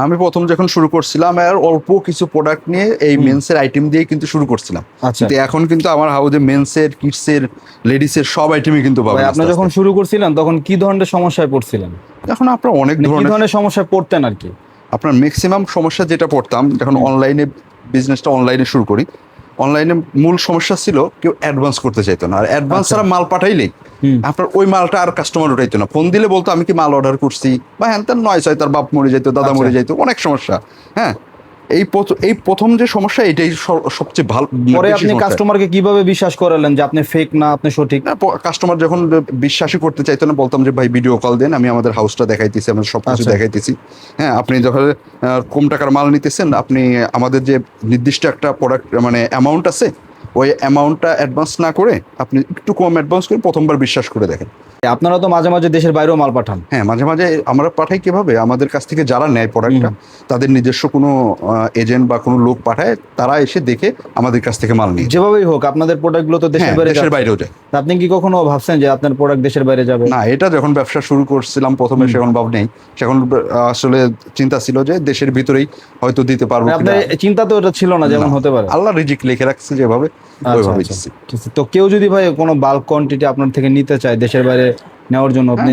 আমি প্রথম যখন শুরু করছিলাম আর অল্প কিছু প্রোডাক্ট নিয়ে এই মেন্সের আইটেম দিয়ে কিন্তু শুরু করছিলাম। আচ্ছা। কিন্তু এখন কিন্তু আমার হাউজে মেন্সের, কিডসের, লেডিসের সব আইটেমই কিন্তু ভাই পাবেন। আপনি যখন শুরু করছিলেন তখন কি ধরনের সমস্যায় পড়ছিলেন? এখন আপনার অনেক মানে কি ধরনের ধরনের সমস্যায় পড়তেন আর কি? আপনার ম্যাক্সিমাম সমস্যা যেটা পড়তাম যখন অনলাইনে বিজনেসটা অনলাইনে শুরু করি, অনলাইনে মূল সমস্যা ছিল কেউ অ্যাডভান্স করতে চাইতো না। আর অ্যাডভান্স ছাড়া মাল পাঠাইলেই আপনার ওই মালটা আর কাস্টমার উঠাইতো না। ফোন দিলে বলতো আমি কি মাল অর্ডার করছি, বা হ্যান তার নয় ছয় তার বাপ মরে যেত, দাদা মরে যেত, অনেক সমস্যা। হ্যাঁ, এই প্রথম যে সমস্যা এটাই সবচেয়ে ভালো। পরে আপনি কাস্টমারকে কিভাবে বিশ্বাস করালেন যে আপনি ফেক না, আপনি সঠিক? কাস্টমার যখন বিশ্বাসই করতে চাইতো না, বলতাম যে ভাই ভিডিও কল দেন, আমি আমাদের হাউসটা দেখাইতেছি, আমাদের সবকিছু দেখাইতেছি। হ্যাঁ, আপনি যখন কম টাকার মাল নিতেছেন, আপনি আমাদের যে নির্দিষ্ট একটা প্রোডাক্ট মানে অ্যামাউন্ট আছে, ওই অ্যামাউন্টটা অ্যাডভান্স না করে আপনি একটু কম অ্যাডভান্স করে প্রথমবার বিশ্বাস করে দেখেন। আপনারা তো মাঝে মাঝে দেশের বাইরেও মাল পাঠান। হ্যাঁ, মাঝে মাঝে আমরা পাঠাই। কিভাবে? আমাদের কাছ থেকে যারা নেয় প্রোডাক্টটা, তাদের নিজস্ব কোনো এজেন্ট বা কোনো লোক পাঠায়, তারা এসে দেখে আমাদের কাছ থেকে মাল নিয়ে। যেভাবেই হোক আপনাদের প্রোডাক্টগুলো তো দেশের বাইরেও যায়। আপনি কি কখনো ভাবছেন যে আপনার প্রোডাক্ট দেশের বাইরে যাবে? না, এটা যখন ব্যবসা শুরু করছিলাম প্রথমে, সেখন ভাব নেই। সেখন আসলে চিন্তা ছিল যে দেশের ভিতরেই হয়তো দিতে পারবো। আপনার চিন্তা তো এটা ছিল না যেমন হতে পারে। আল্লাহ রিজিক লিখে রাখছে যেভাবে, ওইভাবে দিচ্ছি। তো কেউ যদি ভাই কোনো বাল্ক কোয়ান্টিটি আপনার থেকে নিতে চায় দেশের বাইরে নেওয়ার জন্য, আপনি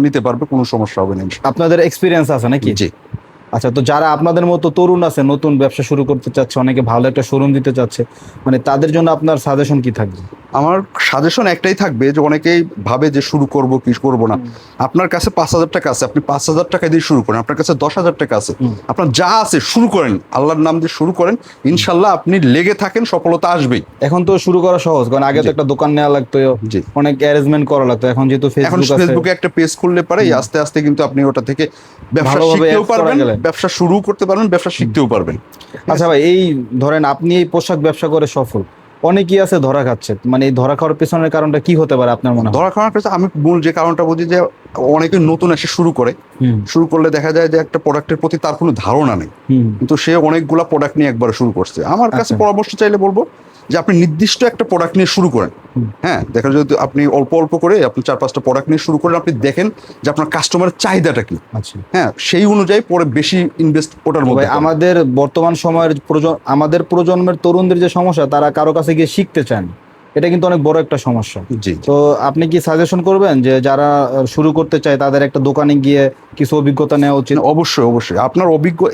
নিতে পারবে, কোনো সমস্যা হবে না। আপনাদের এক্সপিরিয়েন্স আছে নাকি? জি। আচ্ছা, তো যারা আপনাদের মতো তরুণ আছে, নতুন ব্যবসা শুরু করতে চাচ্ছে, অনেকে ভালো একটা শোরুম দিতে চাচ্ছে, মানে তাদের জন্য আপনার সাজেশন কি থাকবে? আমার সাজেশন একটাই থাকবে যে অনেকেই ভাবে যে শুরু করব কি করব না। আপনার কাছে 5,000 টাকা আছে, আপনি 5,000 টাকা দিয়ে শুরু করেন। আপনার কাছে 10,000 টাকা আছে, আপনার যা আছে শুরু করেন, আল্লাহর নাম দিয়ে শুরু করেন। ইনশাল্লাহ আপনি লেগে থাকেন, সফলতা আসবেই। এখন তো শুরু করা সহজ, কারণ আগে তো একটা দোকান নেওয়া লাগতো, অনেক অ্যারেঞ্জমেন্ট করা লাগতো। এখন যেহেতু ফেসবুকে একটা পেজ খুললে পারে, আস্তে আস্তে কিন্তু আপনি ওটা থেকে ব্যবসা শিখতেও পারবেন, ব্যবসা শুরু করতে পারবেন, ব্যবসা শিখতেও পারবেন। আচ্ছা ভাই, এই ধরেন আপনি এই পোশাক ব্যবসা করে সফল, অনেকেই আছে ধরা খাচ্ছে, মানে এই ধরা খাওয়ার পেছনের কারণটা কি হতে পারে আপনার মনে হয়? ধরা খাওয়ার পেছনে আমি মূল যে কারণটা বুঝি যে অনেকে নতুন এসে শুরু করলে দেখা যায় যে একটা প্রোডাক্টের প্রতি তার কোনো ধারণা নেই, কিন্তু সে অনেকগুলা প্রোডাক্ট নিয়ে একবার শুরু করছে। আমার কাছে পরামর্শ চাইলে বলবো যে আপনি নির্দিষ্ট একটা প্রোডাক্ট নিয়ে শুরু করেন। হ্যাঁ, দেখা যায় যদি আপনি অল্প অল্প করে আপনি 4-5টা প্রোডাক্ট নিয়ে শুরু করেন, আপনি দেখেন যে আপনার কাস্টমারের চাহিদাটা কি। হ্যাঁ, সেই অনুযায়ী পরে বেশি ইনভেস্ট ওটার মধ্যে। আমাদের বর্তমান সময়ের আমাদের প্রজন্মের তরুণদের যে সমস্যা, তারা কারো কাছে গিয়ে শিখতে চান, এটা কিন্তু অনেক বড় একটা সমস্যা। জি। তো আপনি কি সাজেশন করবেন যে যারা শুরু করতে চায় তাদের একটা দোকানে গিয়ে কিছু অভিজ্ঞতা নেওয়া উচিত? অবশ্যই অবশ্যই। আপনার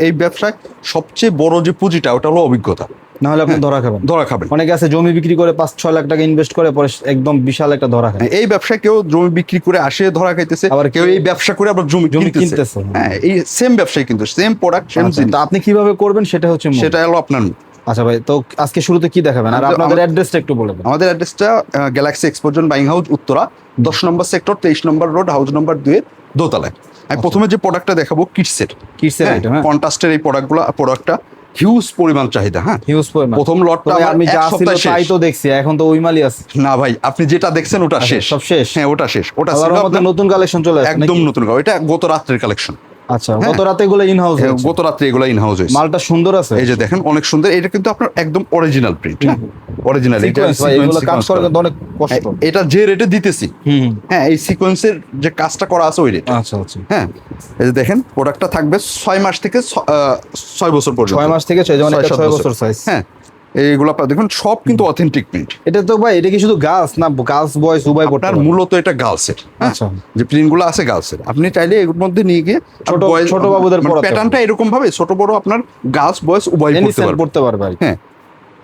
এই ব্যবসায় সবচেয়ে বড় যে পুঁজিটা, ওটা হলো অভিজ্ঞতা। না হলে আপনি ধরা খাবেন। অনেকে আছে জমি বিক্রি করে 5-6 লাখ টাকা ইনভেস্ট করে, পরে একদম বিশাল একটা ধরা খায়। এই ব্যবসায় কেউ জমি বিক্রি করে আসে ধরা খাইতেছে, আবার কেউ এই ব্যবসা করে আবার জমি কিনতেছে। হ্যাঁ, এই সেম ব্যবসায় কিন্তু সেম প্রোডাক্ট সেম জিনিস। তো আপনি কিভাবে করবেন সেটা হলো আপনার। আচ্ছা ভাই, তো আজকে শুরুতে কি দেখাবেন আর আপনাদের অ্যাড্রেসটা একটু বলে দেন। আমাদের অ্যাড্রেসটা Galaxy export buying house, Uttara 10 নম্বর সেক্টর, 23 নম্বর রোড, হাউস নম্বর 2 এর দোতলায়। আমি প্রথমে যে প্রোডাক্টটা দেখাবো কিডসের আইটেম। কন্ট্রাস্টের এই প্রোডাক্টটা হিউজ পরিমাণ চাহিদা। হ্যাঁ, হিউজ পরিমাণ। প্রথম লটটা আমি যা ছিল তাই তো দেখছি, এখন তো ওই মালই আছে। না ভাই, আপনি যেটা দেখছেন ওটা শেষ, সব শেষ। হ্যাঁ, ওটা শেষ। ওটা ছিল আমাদের নতুন কালেকশন চলে আসছে, একদম নতুন। এটা গত রাতের কালেকশন। আচ্ছা, গত রাতে এগুলো ইন হাউস হয়েছে? গত রাতে এগুলো ইন হাউস হয়েছে। মালটা সুন্দর আছে, এই যে দেখেন, অনেক সুন্দর। এটা কিন্তু আপনার একদম অরিজিনাল প্রিন্ট। অরিজিনাল। এগুলো কাজ করা কিন্তু অনেক কষ্ট। এটা যে রেটে দিতেছি, হ্যাঁ, এই সিকোয়েন্সের যে কাজটা করা আছে ওই রেট। আচ্ছা আচ্ছা। হ্যাঁ, এই যে দেখেন, প্রোডাক্টটা থাকবে 6 মাস থেকে 6 বছর পর্যন্ত। 6 মাস থেকে 6 বছর সাইজ। হ্যাঁ, এইগুলা দেখুন সব কিন্তু অথেন্টিক প্রিন্ট। এটা তো ভাই, এটা কি শুধু গার্লস না গার্লস বয়স উভয় পড়তে পারে? মূলত এটা গার্লসের। আচ্ছা, যে প্রিন্টগুলো আছে গার্লসের, আপনি চাইলে এর মধ্যে নিয়ে গিয়ে ছোট বাবুদের প্যাটার্নটা এরকম ভাবে ছোট বড় আপনার গার্লস বয়স উভয় পড়তে পারবে। হ্যাঁ,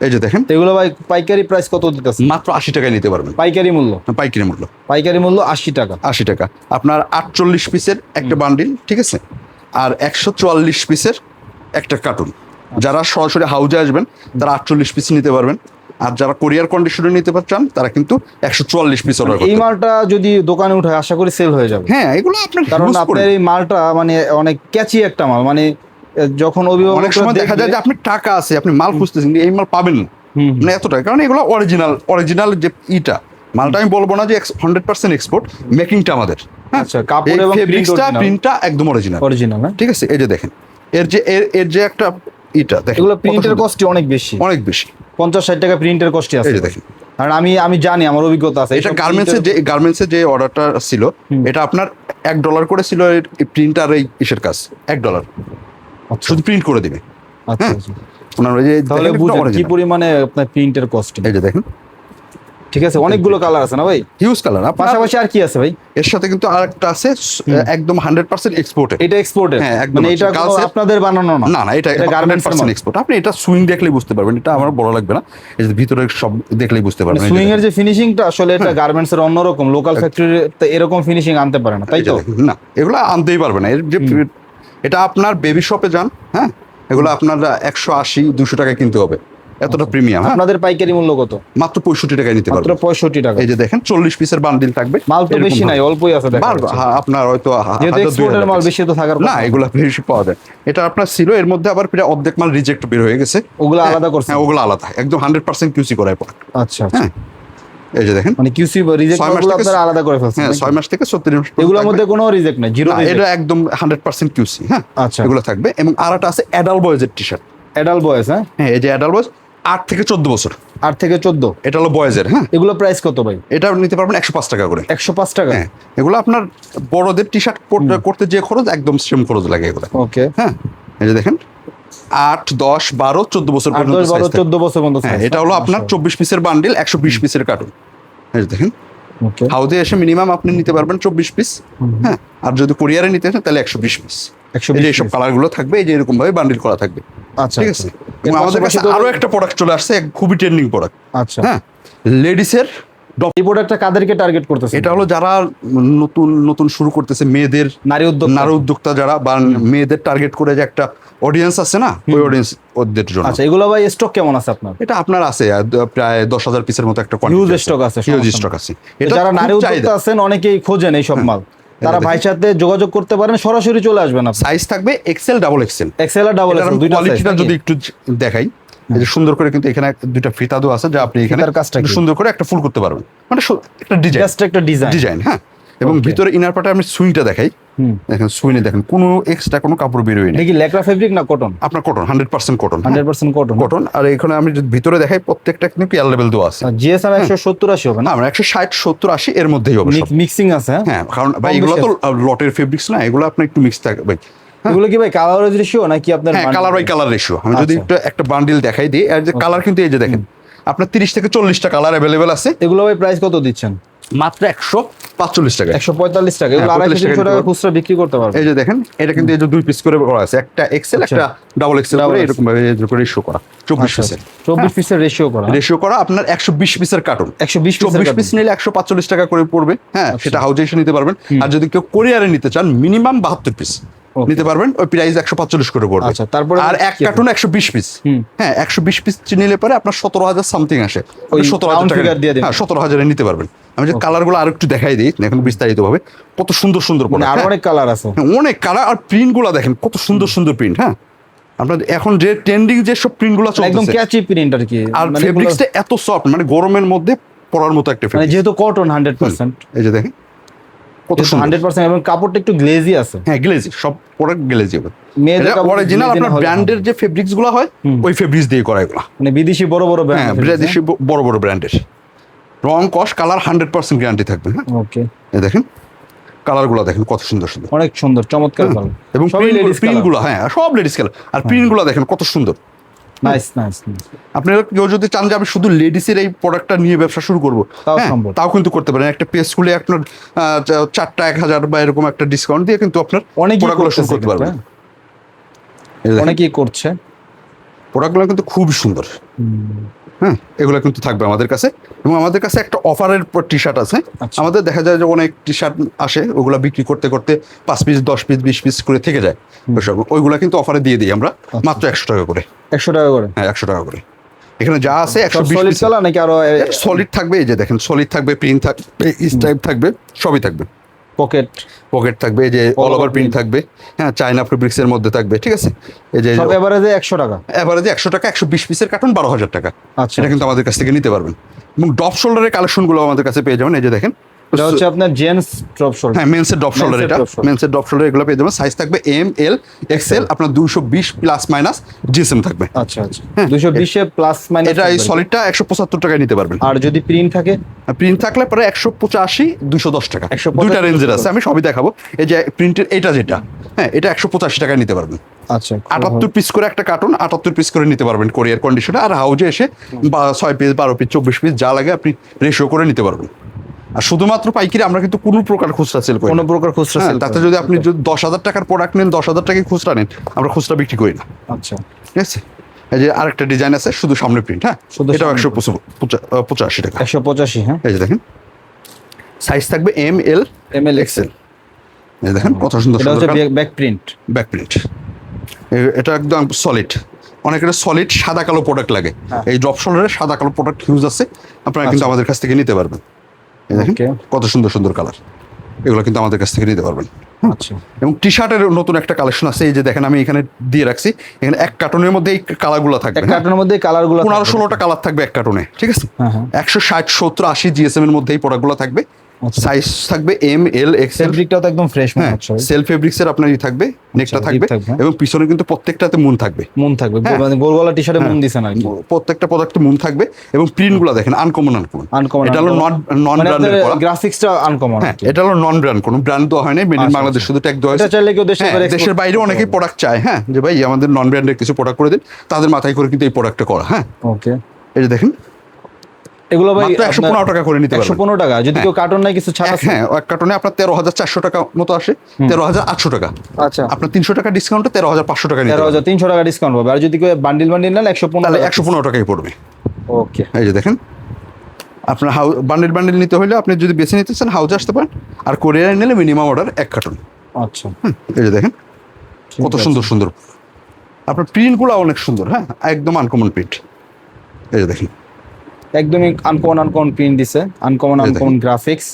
এই যে দেখেন, এগুলো ভাই পাইকারি প্রাইস কত দিতেছে? মাত্র 80 টাকায় নিতে পারবেন। পাইকারি মূল্য? পাইকারি মূল্য 80 টাকা। 80 টাকা। আপনার 48 পিসের একটা বান্ডিল, ঠিক আছে, আর 144 পিসের একটা কার্টুন। যারা সরাসরি হাউজে আসবেন তারা 48 পিস নিতে পারবেন, আর যারা কোরিয়ার কন্ডিশনে নিতে চান তারা কিন্তু 144 পিস অর্ডার করতে। এই মালটা যদি দোকানে উঠায় আশা করি সেল হয়ে যাবে। হ্যাঁ, এগুলো আপনার, কারণ আপনার এই মালটা মানে অনেক ক্যাচি একটা মাল, মানে যখন অনেক সময় দেখা যায় যে আপনি টাকা আছে, আপনি মাল খুঁজতেছেন, এই মাল পাবেন না, মানে এতটা। কারণ এগুলো অরিজিনাল যে ইটা মালটা, আমি বলবো না যে 100% এক্সপোর্ট, মেকিংটা আমাদের। আচ্ছা, কাপড় এবং প্রিন্টটা একদম অরিজিনাল। ঠিক আছে, এই যে দেখেন, এর যে একটা ইটা দেখেন, এগুলো প্রিন্টের কস্ট অনেক বেশি। 50-60 টাকা প্রিন্টের কস্ট আছে। এই যে দেখেন, কারণ আমি জানি, আমার অভিজ্ঞতা আছে। এটা গার্মেন্টসের যে অর্ডারটা ছিল, এটা আপনার $1 করে ছিল এই প্রিন্টার, এই ইসের কাজ $1। আচ্ছা শুধু প্রিন্ট করে দিবে। আচ্ছা হ্যাঁ। আচ্ছা। ওনার ওই যে তাহলে দেখেন বুঝেন কি original। পরিমাণে আপনার প্রিন্টের কস্টিং। এই যে দেখেন ঠিক আছে, অনেকগুলো কালার আছে না ভাই? Huge colour. পাশাপাশি আর কি আছে ভাই? এর সাথে কিন্তু আরেকটা আছে একদম 100% এক্সপোর্টেড। এটা এক্সপোর্টেড? হ্যাঁ, একদম মানে এটা কোনো আপনাদের বানানো না? না না, এটা গার্মেন্টস 100% এক্সপোর্ট। আপনি এটা সুইং দেখলেই বুঝতে পারবেন, এটা আমার বড় লাগবে না, এই যে ভিতরে সব দেখলেই বুঝতে পারবেন। সুইং এর যে ফিনিশিংটা আসলে এটা গার্মেন্টস এর অন্যরকম, লোকাল ফ্যাক্টরিতে এরকম ফিনিশিং আনতে পারে না, তাই তো? না, এগুলো আনতেই পারবে না। এর যে এটা আপনার বেবি শপে যান, হ্যাঁ, এগুলো আপনার 180-200 টাকায় কিনতে হবে, এতটা প্রিমিয়াম। আপনাদের পাইকারি মূল্য কত? মাত্র 65 টাকায় নিতে মাত্র পারবেন। 65 টাকা। এই যে দেখেন 40 পিসের বান্ডিল থাকবে। মাল তো বেশি নাই, অল্পই আছে দেখা যাচ্ছে। আপনার হয়তো যেহেতু এক্সপোর্টের মাল বেশি তো থাকার কথা না, এগুলা বেশি পাওয়া যায়। এটা আপনার ছিল, এর মধ্যে আবার প্রায় অর্ধেক মাল রিজেক্ট বের হয়ে গেছে, ওগুলো আলাদা করছে? হ্যাঁ, ওগুলো আলাদা, একদম 100% কিউসি করায় পড়া। আচ্ছা আচ্ছা। হ্যাঁ, এই যে দেখেন মানে কিউসি রিজেক্ট গুলো আপনারা আলাদা করে ফেলছেন? হ্যাঁ, 6 মাস থেকে 36 মাস। এগুলোর মধ্যে কোনো রিজেক্ট নাই, জিরো রিজেক্ট? এটা একদম 100% কিউসি। হ্যাঁ, আচ্ছা, এগুলো থাকবে। এবং আরেকটা আছে অ্যাডাল্ট বয়েজের টি-শার্ট। Adult boys? হ্যাঁ হ্যাঁ, এই যে অ্যাডাল্ট বয়েজ 8 থেকে 14 বছর। 8 থেকে 14? এটা হলো বয়েজের। হ্যাঁ, এগুলো প্রাইস কত ভাই? এটা নিতে পারবেন 105 টাকা করে। 105 টাকা? হ্যাঁ, এগুলো আপনার বড়দের টি-শার্ট করতে যে খরচ, একদম সেম খরচ লাগে এগুলো। ওকে। হ্যাঁ, এই যে দেখেন 8, 10, 12, 14 বছর 8, 10, 12, 14 বছর পর্যন্ত। হ্যাঁ, এটা হলো আপনার 24 পিসের বান্ডিল, 120 পিসের কার্টুন। এই যে দেখেন, ওকে। হাউজে এসে মিনিমাম আপনি নিতে পারবেন 24 পিস। হ্যাঁ, আর যদি কুরিয়ারে নিতে চান তাহলে 120 পিস। এই যে এইসব কালারগুলো থাকবে, এই যে এরকম ভাবে বান্ডিল করা থাকবে। আচ্ছা, ঠিক আছে। এবং আমাদের কাছে আরো একটা প্রোডাক্ট চলে আসছে, খুবই ট্রেন্ডিং প্রোডাক্ট। আচ্ছা। হ্যাঁ, লেডিসের এই প্রোডাক্টটা কাদেরকে টার্গেট করতেছে? এটা হলো যারা নতুন নতুন শুরু করতেছে, মেয়েদের, নারী উদ্যোক্তা যারা, বা মেয়েদের টার্গেট করে যে একটা অডিয়েন্স আছে না, ওই অডিয়েন্স ওদের জন্য। আচ্ছা, এগুলো ভাই স্টক কেমন আছে আপনার? এটা আপনার আছে প্রায় 10,000 পিসের মতো একটা হিউজ স্টক আছে। হিউজ স্টক আছে। এটা যারা নারী উদ্যোক্তা আছেন, অনেকেই খোঁজেন এই সব মাল, তারা ভাইয়ের সাথে যোগাযোগ করতে পারেন, সরাসরি চলে আসবেন। সাইজ থাকবে এক্সেল, ডাবল এক্সেল। এক্সেল আর ডাবল এক্সেল দুইটা সাইজ। কোয়ালিটিটা যদি একটু দেখাই, এই যে সুন্দর করে কিন্তু এখানে দুইটা ফিতা দেওয়া আছে, যা আপনি এখানে সুন্দর করে একটা ফুল করতে পারবেন, মানে একটা ডিজাইন, জাস্ট একটা ডিজাইন। হ্যাঁ। এবং ভিতরে ইনার পার্টে আমি সুইংটা দেখাই। দেখেন সুইনে দেখেন কোনো এক্সট্রা কোনো কাপড় বের হয় না। দেখি ল্যাকড়া ফেব্রিক না কটন? আপনার কটন, 100% কটন। 100% কটন। কটন। আর এখানে আমি যদি ভিতরে দেখাই, প্রত্যেকটা কিন্তু এয়ার লেভেল দেওয়া আছে। জিএসএম 170-80 হবে না? আমরা 160, 70, 80 এর মধ্যেই হবে সব। মিক্সিং আছে? হ্যাঁ, কারণ ভাই এগুলো তো লটের ফেব্রিক্স না, এগুলো আপনার একটু মিক্স থাকবে ভাই। এগুলো কি ভাই কালার রেশিও নাকি আপনার? হ্যাঁ, কালার বাই কালার রেশিও। আমি যদি একটা বান্ডিল দেখাই দিই, আর যে কালার কিন্তু এই যে দেখেন আপনার 30 থেকে 40টা কালার অ্যাভেলেবেল আছে। এগুলো ভাই প্রাইস কত দিচ্ছেন? মাত্র 145 টাকা। 145 টাকা। এগুলো 250-300 টাকা খুচরা বিক্রি করতে পারবেন। এই যে দেখেন, এটা কিন্তু এই যে 2 পিস করে করা আছে, একটা এক্সেল, একটা ডাবল এক্সেল করে এরকম ভাবে রেশিও করা, 24 পিসের। 24 পিসের রেশিও করা আপনার 120 পিসের কার্টন। 120 পিস নিলে 145 টাকা করে পড়বে। হ্যাঁ, সেটা হাউজে এসে নিতে পারবেন। আর যদি কেউ কোরিয়ারে নিতে চান, মিনিমাম 72 পিস নিতে পারবেন, ওই প্রাইস 145 করে পড়বে। আচ্ছা, তারপরে আর এক কার্টন 120 পিস। হ্যাঁ, 120 পিস নিলে পরে আপনার 17,000 সামথিং আসে। 17,000 টাকা দিয়ে দিন। হ্যাঁ, 17,000 এ নিতে পারবেন। আমি যে কালারগুলো আরেকটু দেখাই দিই এখন বিস্তারিত ভাবে, কত সুন্দর সুন্দর প্রোডাক্ট। আর অনেক কালার আছে। অনেক কালার। আর প্রিন্টগুলো দেখেন কত সুন্দর সুন্দর প্রিন্ট। হ্যাঁ, আপনার এখন যে ট্রেন্ডিং যে সব প্রিন্টগুলো চলছে, একদম ক্যাচি প্রিন্ট আর কি। আর ফেব্রিক্সটা এত সফট, মানে গরমের মধ্যে পরার মতো একটা ফেব্রিক, মানে যেহেতু কটন 100%। এই যে দেখেন কত সুন্দর 100%, এবং কাপড়টা একটু গ্লেজি আছে। হ্যাঁ, গ্লেজি, সব প্রোডাক্ট গ্লেজি হবে। মেয়েদের অরিজিনাল আপনার ব্র্যান্ডের যে ফেব্রিক্স গুলো হয়, ওই ফেব্রিক্স দিয়ে করা এগুলো। মানে বিদেশি বড় বড় ব্র্যান্ড। হ্যাঁ, বিদেশি বড় বড় ব্র্যান্ডের। রং, কস, কালার 100% গ্যারান্টি থাকবে। হ্যাঁ, ওকে। এই দেখেন কালারগুলো দেখেন কত সুন্দর সুন্দর, অনেক সুন্দর, চমৎকার কালার। এবং প্রিন্টগুলো, হ্যাঁ সব লেডিস কালার। আর প্রিন্টগুলো দেখেন কত সুন্দর। Nice nice. আপনারা কেউ যদি চান যে আমি শুধু লেডিসের এই প্রোডাক্টটা নিয়ে ব্যবসা শুরু করবো, তাও কিন্তু করতে পারেন। একটা পেজ খুলে আপনার 4টা 1,000 বা এরকম একটা ডিসকাউন্ট দিয়ে কিন্তু আপনার প্রোডাক্টগুলো শুরু করতে পারবেন। অনেকেই করছে। প্রোডাক্টগুলো কিন্তু খুব সুন্দর। হ্যাঁ, এগুলো কিন্তু থাকবে আমাদের কাছে। এবং আমাদের কাছে একটা অফারের টি-শার্ট আছে। আমাদের দেখা যায় যে অনেক টি-শার্ট আসে, ওগুলা বিক্রি করতে করতে 5 পিস, 10 পিস, 20 পিস করে থেকে যায়। ওইগুলা কিন্তু অফারে দিয়ে দিই আমরা মাত্র 100 টাকা করে। 100 টাকা করে? হ্যাঁ, 100 টাকা করে। এখানে যা আছে 120 পিস নাকি আরো সলিড থাকবে। এই যে দেখেন সলিড থাকবে, প্রিন্ট থাকবে, স্ট্রাইপ থাকবে, সবই থাকবে। পকেট থাকবে, এই যে অল ওভার প্রিন্ট থাকবে। হ্যাঁ, চায়না ফেব্রিক্স এর মধ্যে থাকবে। ঠিক আছে, এই যে সব এভারেজে 100 টাকা। এভারেজে 100 টাকা, 120 পিসের কার্টন 12,000 টাকা। আচ্ছা, এটা কিন্তু আমাদের কাছ থেকে নিতে পারবেন। এবং ড্রপ শোল্ডারের কালেকশনগুলো আমাদের কাছে পেয়ে যাবেন। এই যে দেখেন, এটা হচ্ছে আপনার জেন্টস ড্রপ শোল্ডার। হ্যাঁ, মেন্সের ড্রপ শোল্ডার। এটা মেন্সের ড্রপ শোল্ডার, এগুলো পেয়ে যাবেন। সাইজ থাকবে এম, এল, এক্সেল। আপনার 220 প্লাস মাইনাস জিএসএম থাকবে। আচ্ছা আচ্ছা, 220 এ প্লাস মাইনাস। এটা এই সলিডটা 175 টাকায় নিতে পারবেন। আর যদি প্রিন্ট থাকে? প্রিন্ট থাকলে পরে 185, 210 টাকা, দুইটা রেঞ্জের আছে। আমি সবই দেখাবো। এই যে প্রিন্টের এটা যেটা, হ্যাঁ, এটা 185 টাকায় নিতে পারবেন। আচ্ছা, 78 পিস করে একটা কার্টন, 78 পিস করে নিতে পারবেন কোরিয়ার কন্ডিশনে। আর হাউজে এসে 6 পিস 12 পিস 24 পিস যা লাগে আপনি রেশিও করে নিতে পারবেন। আর শুধুমাত্র পাইকারি, আমরা কিন্তু কোনো প্রকার খুচরা সেল করি না। কোনো প্রকার খুচরা হ্যাঁ, sell তাতে করেন? যদি আপনি যদি 10,000 টাকার প্রোডাক্ট নেন, 10,000 টাকায় খুচরা নেন, আমরা খুচরা বিক্রি করি না। আচ্ছা, ঠিক আছে। এই যে আরেকটা ডিজাইন আছে শুধু সামনে প্রিন্ট, হ্যাঁ, শুধু এটাও সামনে 185 টাকা। 185। হ্যাঁ, এই যে দেখেন সাইজ থাকবে এম এল ML এক্সেল। এই দেখেন কত সুন্দর এটা সুন্দর হচ্ছে ব্যাক প্রিন্ট। Back print. এটা একদম সলিড। অনেকের সলিড সাদা কালো প্রোডাক্ট লাগে, এই ড্রপ শোল্ডারে সাদা কালো প্রোডাক্ট ইউজ আছে, আপনারা কিন্তু আমাদের কাছ থেকে নিতে পারবেন। এই দেখেন Okay. কত সুন্দর সুন্দর কালার, এগুলো কিন্তু আমাদের কাছ থেকে নিতে পারবেন। আচ্ছা, এবং টি শার্টের নতুন একটা কালেকশন আছে, এই যে দেখেন আমি এখানে দিয়ে রাখছি, এখানে এক কার্টনের মধ্যে এই কালারগুলো থাকবে। এক কার্টনের মধ্যে কালারগুলো 15-16টা কালার থাকবে এক কার্টনে, ঠিক আছে। হ্যাঁ, হ্যাঁ। 160, 70, 80 জিএসএম এর মধ্যে এই প্রোডাক্টগুলো থাকবে। আচ্ছা। সাইজ থাকবে এম এল এক্সেল। ফেব্রিকটাও তো একদম ফ্রেশ মনে হ্যাঁ, হচ্ছে। সেলফ ফেব্রিক্স এর আপনার থাকবে, নেকটা আচ্ছা, থাকবে zip থাকবে। এবং পিছনে কিন্তু প্রত্যেকটাতে মুন থাকবে। মন থাকবে, হ্যাঁ। মানে গোল গলা টি-শার্টে মন দিছেন আর কি। প্রত্যেকটা প্রোডাক্টে মুন থাকবে এবং প্রিন্টগুলো দেখেন আনকমন আনকমন। আনকমন, এটা হলো নন ব্র্যান্ডের করা। গ্রাফিক্সটা আনকমন। হ্যাঁ, এটা হলো নন ব্র্যান্ড, কোনো ব্র্যান্ড দেওয়া হয় না, মেড ইন আচ্ছা, বাংলাদেশ শুধু ট্যাগ দেওয়া এটা হয়েছে। চাইলে কেউ দেশের হ্যাঁ, বাইরে export দেশের বাইরে করতে অনেকেই পারবে। প্রোডাক্ট চায়, হ্যাঁ, যে ভাই আমাদের নন ব্র্যান্ডের কিছু প্রোডাক্ট করে দিন, তাদের মাথায় করে কিন্তু এই প্রোডাক্টটা করা। হ্যাঁ, ওকে, এই যে দেখেন এগুলো ভাই মাত্র 115 টাকা করে নিতে পারবেন। 115 টাকা। যদি কেউ কার্টন নাই কিছু ছাড় আছে? হ্যাঁ, এক কার্টনে আপনার 13,400 টাকা মতো আসে, 13,800 টাকা। আচ্ছা, আপনার 300 টাকা ডিসকাউন্টে 13,500 টাকা নিতে পারবেন। 13,300 টাকা ডিসকাউন্ট পাবে। আর যদি কেউ বান্ডিল নেন 115 তাহলে টাকা। 115 টাকাই পড়বে। ওকে, এই যে দেখেন আপনার বান্ডিল নিতে হলে আপনি যদি বেছে নিতে চান হাউজে আসতে পারেন, আর কোরিয়ার নিলে মিনিমাম অর্ডার 1 কার্টন। আচ্ছা, এই যে দেখেন ঠিক কত আছে। সুন্দর সুন্দর আপনার প্রিন্টগুলো অনেক সুন্দর। হ্যাঁ, একদম আনকমন প্রিন্ট। এই যে দেখেন একদমই আনকমন প্রিন্ট দিছে, আনকমন গ্রাফিক্স।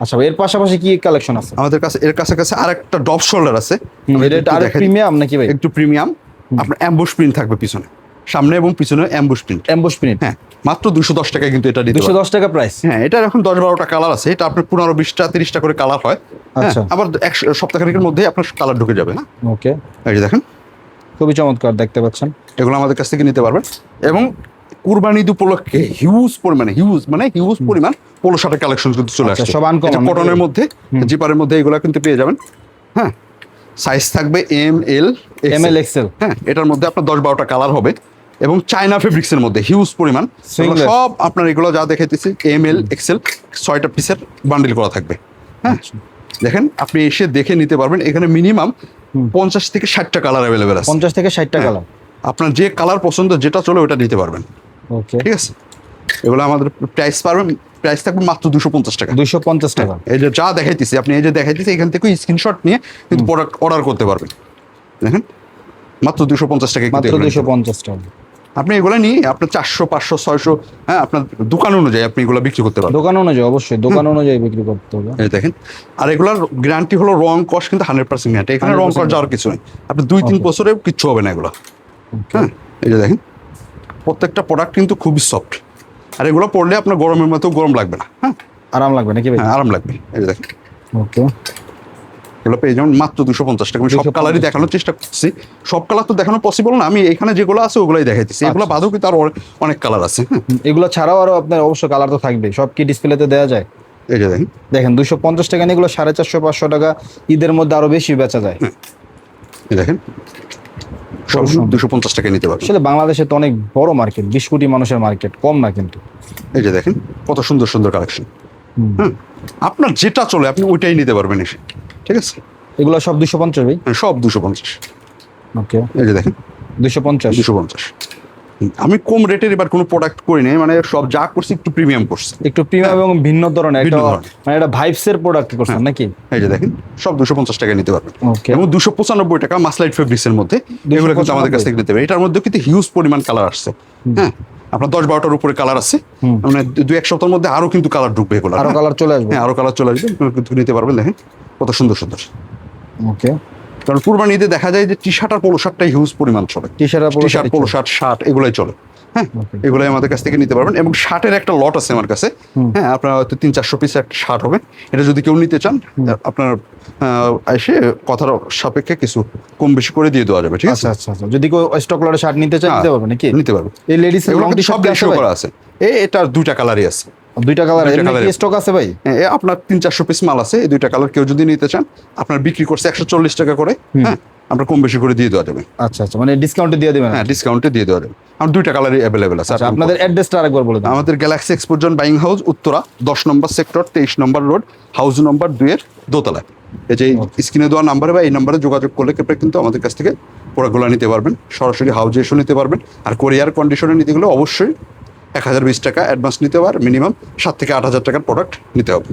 আচ্ছা, এর পাশাপাশি কি কালেকশন আছে? আমাদের কাছে এর কাছে আরেকটা ডপ শোল্ডার আছে। আমি এটা একটু আরেক দেখাই দিই। প্রিমিয়াম নাকি ভাই? একটু প্রিমিয়াম। আপনার অ্যাম্বুশ প্রিন্ট থাকবে পিছনে, সামনে এবং পিছনে অ্যাম্বুশ প্রিন্ট। Emboss print. হ্যাঁ, মাত্র 210 টাকায় কিন্তু এটা দিতে পারবেন। 210 টাকা প্রাইস। হ্যাঁ, এটার এখন 10-12টা কালার আছে। এটা আপনার 15-20টা 30টা করে কালার হয়। হ্যাঁ, আচ্ছা। আবার এক সপ্তাহখানেকের মধ্যেই আপনার কালার ঢুকে যাবে। হ্যাঁ, ওকে, এই যে দেখেন খুবই চমৎকার দেখতে পাচ্ছেন। এগুলো আমাদের কাছ থেকে নিতে পারবেন। এবং কুরবানি ঈদ উপলক্ষে হিউজ পরিমাণ পোলো শার্টের কালেকশন কিন্তু চলে আচ্ছা, আসছে। সব uncommon এটা কটনের মধ্যে, জিপারের মধ্যে এগুলো কিন্তু পেয়ে যাবেন। হ্যাঁ, সাইজ থাকবে এম এল ML XL। হ্যাঁ, এটার মধ্যে আপনার 10-12টা কালার হবে এবং চায়না ফেব্রিক্সের মধ্যে হিউজ পরিমাণ। এগুলো Seamless। সব আপনার এগুলো যা দেখাইতেছি এম এল এক্সেল 6টা পিসের বান্ডিল করা থাকবে। হ্যাঁ, দেখেন আপনি এসে দেখে নিতে পারবেন। এখানে মিনিমাম 50 থেকে 60টা কালার অ্যাভেলেবেল আছে। 50 থেকে 60 টাকা। হ্যাঁ, আপনার যে কালার পছন্দ যেটা চলে ওটা নিতে পারবেন। ওকে, ঠিক আছে। এগুলো আমাদের প্রাইস থাকবে মাত্র 250 টাকা। 250 টাকা। এই যে যা দেখাইতেছি, আপনি এই যে দেখাইতেছি এখান থেকে স্ক্রিনশট নিয়ে কিন্তু প্রোডাক্ট অর্ডার করতে পারবেন। দেখেন মাত্র 250 টাকা। মাত্র 250 টাকা। আপনি এগুলো নিয়ে আপনার 400, 500, 600, হ্যাঁ, আপনার দোকান অনুযায়ী আপনি এগুলো বিক্রি করতে পারবেন। দোকান অনুযায়ী, অবশ্যই দোকান অনুযায়ী বিক্রি করতে হবে। এই দেখেন, আর এগুলোর গ্যারান্টি হলো রং কস কিন্তু 100% গ্যারান্টি। এখানে রং কস যাওয়ার কিছু নেই। আপনি 2-3 বছরে কিচ্ছু হবে না এগুলো। হ্যাঁ, এই যে দেখেন প্রত্যেকটা প্রোডাক্ট কিন্তু খুবই সফট, আর এগুলো পরলে আপনার গরমের মতো গরম লাগবে না। হ্যাঁ, আরাম লাগবে নাকি ভাই? হ্যাঁ, আরাম লাগবে। এই যে দেখেন ওকে, এগুলো পেয়ে যাবেন মাত্র 250 টাকা। আমি সব 250 কালারই দেখানোর চেষ্টা করছি। সব কালার তো দেখানো পসিবল না, আমি এখানে যেগুলো আছে ওগুলাই দেখাইতেছি। এগুলো বাদেও কিন্তু আরো অনেক কালার আছে। হ্যাঁ, এগুলো ছাড়াও আরো আপনার অবশ্য কালার তো থাকবে। সব কি ডিসপ্লেতে দেওয়া যায়? এই যে দেখেন দেখেন 250 টাকা নিয়ে এগুলো 450-500 টাকা ঈদের মধ্যে আরো বেশি বেচা যায়। এই দেখেন সব 250 টাকা নিতে পারবেন। আসলে বাংলাদেশে তো অনেক বড় মার্কেট, 20 কোটি মানুষের মার্কেট, কম না কিন্তু। এই যে দেখেন কত সুন্দর সুন্দর কালেকশন। হ্যাঁ, আপনার যেটা চলে আপনি ওইটাই নিতে পারবেন এসে। ঠিক আছে, এগুলো সব 250 ভাই? হ্যাঁ, সব 250। ওকে, এই যে দেখেন 250। 250। আমি কম রেটের এবার কোনো প্রোডাক্ট করি নাই, মানে সব যা করছি একটু প্রিমিয়াম করছি। একটু প্রিমিয়াম এবং ভিন্ন ধরনের ভিন্ন একটা, ধরনের। মানে একটা ভাইবস এর প্রোডাক্ট করছেন নাকি? এই যে দেখেন সব 250 টাকা নিতে পারবেন। ওকে, এবং 295 টাকা মাসলাইট ফেব্রিক্সের মধ্যে এগুলো কিন্তু আমাদের কাছ থেকে নিতে হবে। এটার মধ্যে কিন্তু হিউজ পরিমাণ কালার আসছে। হ্যাঁ, আপনার 10-12টার উপরে কালার আছে। মানে 2-1 সপ্তাহের মধ্যে আরো কিন্তু কালার ঢুকবে এগুলো। আরো কালার চলে আসবে। হ্যাঁ, আরো কালার চলে আসবে, কিন্তু নিতে পারবেন। দেখেন কত সুন্দর সুন্দর। ওকে, কারণ কুরবানি ঈদে দেখা যায় যে টি শার্ট আর পোলো শার্টটাই হিউজ পরিমাণ চলে। টি শার্ট, পোলো শার্ট এগুলাই চলে। হ্যাঁ, এগুলাই আমাদের কাছ থেকে নিতে পারবেন। এবং শার্টের একটা লট আছে আমার কাছে। হ্যাঁ, আপনার হয়তো 300-400 পিস একটা শার্ট হবে। এটা যদি কেউ নিতে চান আপনার এসে কথার সাপেক্ষে কিছু কম বেশি করে দিয়ে দেওয়া যাবে। ঠিক আছে, আচ্ছা। যদি কেউ স্টক লটে শার্ট নিতে চায় নিতে পারবে নাকি? নিতে পারবে। এই লেডিস এর এগুলো লং টি সব শার্ট রেশিও করা আছে। এটার 2টা কালারই আছে। 2টা কালার দুইটা এর colour কি স্টক আছে ভাই? আপনার 300-400 পিস মাল আছে। এই 2টা কালার কেউ যদি নিতে চান, আপনার বিক্রি করছে 140 টাকা করে। হ্যাঁ, আমরা কম বেশি করে দিয়ে দেওয়া যাবে। আচ্ছা আচ্ছা, মানে ডিসকাউন্টে দিয়ে দেবেন? হ্যাঁ, ডিসকাউন্টে দিয়ে দেওয়া যাবে। আমার 2টা কালারই অ্যাভেলেবেল আছে। আচ্ছা, আপনাদের অ্যাড্রেসটা আরেকবার বলে দিন। আমাদের গ্যালাক্সি এক্সপোর্টজন বাইং হাউস, উত্তরা 10 নম্বর সেক্টর, 23 নম্বর রোড, হাউস নম্বর 2 এর দোতলায়। এই যে স্ক্রিনে দেওয়া নাম্বারে বা এই নাম্বারে যোগাযোগ করলে কিন্তু আমাদের কাছ থেকে প্রোডাক্টগুলো নিতে পারবেন, সরাসরি হাউজে এসে নিতে পারবেন। আর কোরিয়ার কন্ডিশনে নিতে গেলে অবশ্যই 1020 টাকা অ্যাডভান্স নিতে হবে, আর মিনিমাম 7 থেকে 8 হাজার টাকার প্রোডাক্ট নিতে হবে।